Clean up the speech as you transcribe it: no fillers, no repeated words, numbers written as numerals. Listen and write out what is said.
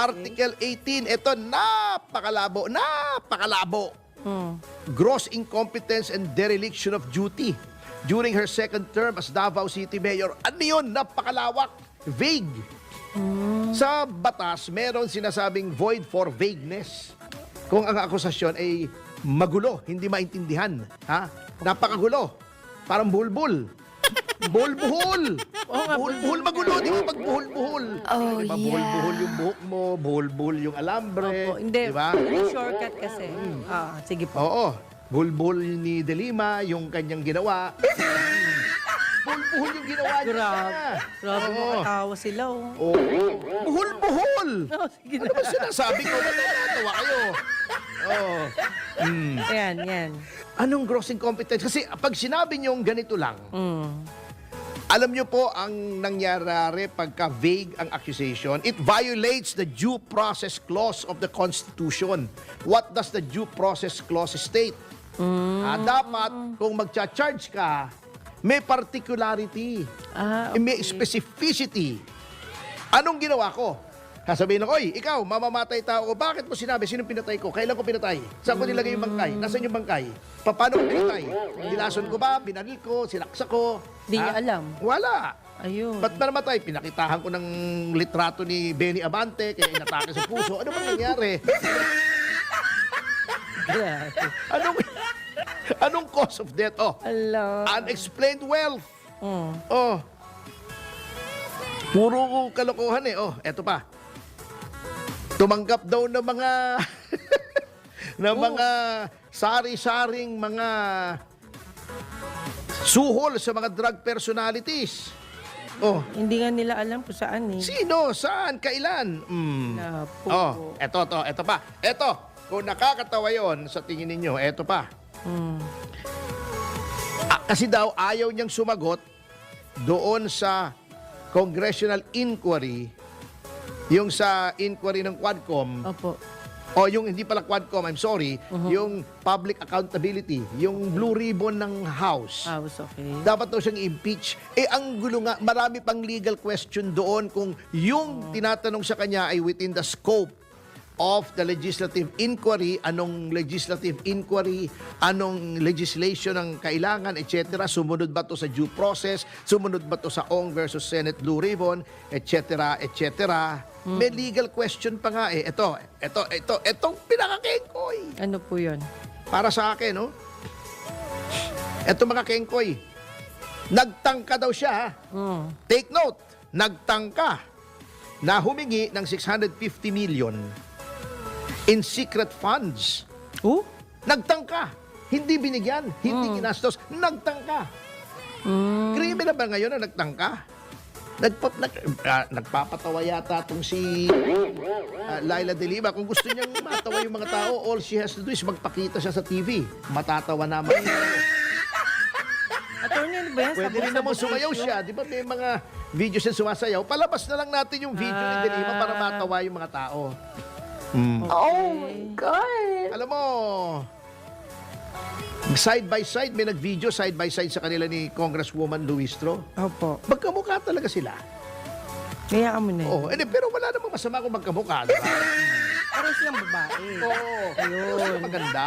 Article 18, ito napakalabo. Gross incompetence and dereliction of duty during her second term as Davao City Mayor. Ano yun? Napakalawak. Vague. Sa batas, meron sinasabing void for vagueness. Kung ang akusasyon ay magulo, hindi maintindihan. Ha? Napakagulo. Parang bulbul. Buhol-buhol. Buhol-buhol magulo, di ba? Pag buhol-buhol. Oh, diba? yeah. Buhol-buhol yung buhok mo, buhol-buhol yung alambre. Opo, hindi. Di ba? May shortcut kasi. Sige po. Oo. Buhol-buhol ni De Lima, yung kanyang ginawa. Buhol-buhol yung ginawa niya. Grabe Oo. mo katawa sila. Oo. Buhol-buhol. Sige Ano na. ba sinasabi ko? Natatawa kayo. Oo. Yan. Anong gross incompetence? Kasi pag sinabi niyong ganito lang, Mm. alam niyo po ang nangyari pagka vague ang accusation. It violates the due process clause of the Constitution. What does the due process clause state? Dapat, kung magcha-charge ka, may particularity, may specificity. Anong ginawa ko? Sasabihin lang, oy, ikaw, mamamatay tao ko. Bakit mo sinabi? Sinong pinatay ko? Kailan ko pinatay? Saan ko nilagay yung bangkay? Nasaan yung bangkay? Paano ko pinatay? Nilason ko ba? Binanil ko? Sinaksa ko? Di niya alam. Wala. Ayun. Ba't na namatay? Pinakitahan ko ng litrato ni Benny Abante, kaya inatake sa puso. Ano bang nangyari? Anong cause of death? Oh, Ala. unexplained wealth. Mm. Oh. Puro kalokohan eh. Oh, eto pa. Tumanggap daw ng mga mga sari-saring mga suhol sa mga drug personalities. Oh, Hindi nga nila alam kung saan eh. sino? Saan? Kailan? Napo. Oh, eto pa. Eto, kung nakakatawa yon sa tingin ninyo, eto pa. Mm. Kasi daw ayaw niyang sumagot doon sa congressional inquiry, yung sa inquiry ng Quadcom, Opo. o yung hindi pala Quadcom, I'm sorry, yung public accountability, yung blue ribbon ng House. Was okay. Dapat daw siyang impeach. Ang gulo nga, marami pang legal question doon kung yung tinatanong sa kanya ay within the scope of the legislative inquiry, anong legislative inquiry, anong legislation ang kailangan, etc. Sumunod ba to sa due process? Sumunod ba to sa Ong versus Senate Blue Ribbon, etc., etc. May legal question pa nga eh. Itong pinaka-kengkoy. Ano po yun? Para sa akin, no? Ito mga kengkoy. Nagtangka daw siya, ha? Take note, nagtangka na humingi ng 650 million in secret funds. Oh? Nagtangka. Hindi binigyan, hindi ginastos. Nagtangka. Krimen na ba ngayon na nagtangka? Nagpapatawa yata itong si Laila De Lima. Kung gusto niyang matawa yung mga tao, all she has to do is magpakita siya sa TV. Matatawa naman. Attorney, ano ba yan? Pwede rin naman sumayaw siya. Di ba may mga videos na sumasayaw? Palabas na lang natin yung video ni De Lima para matawa yung mga tao. Oh my God! Alam mo, side by side, may nag-video side by side sa kanila ni Congresswoman Luistro. Opo. Magkamukha talaga sila. Kaya mo na Oo, pero wala namang masama kung magkamukha, di ba? Parang silang babae. Oo, Ayun. maganda.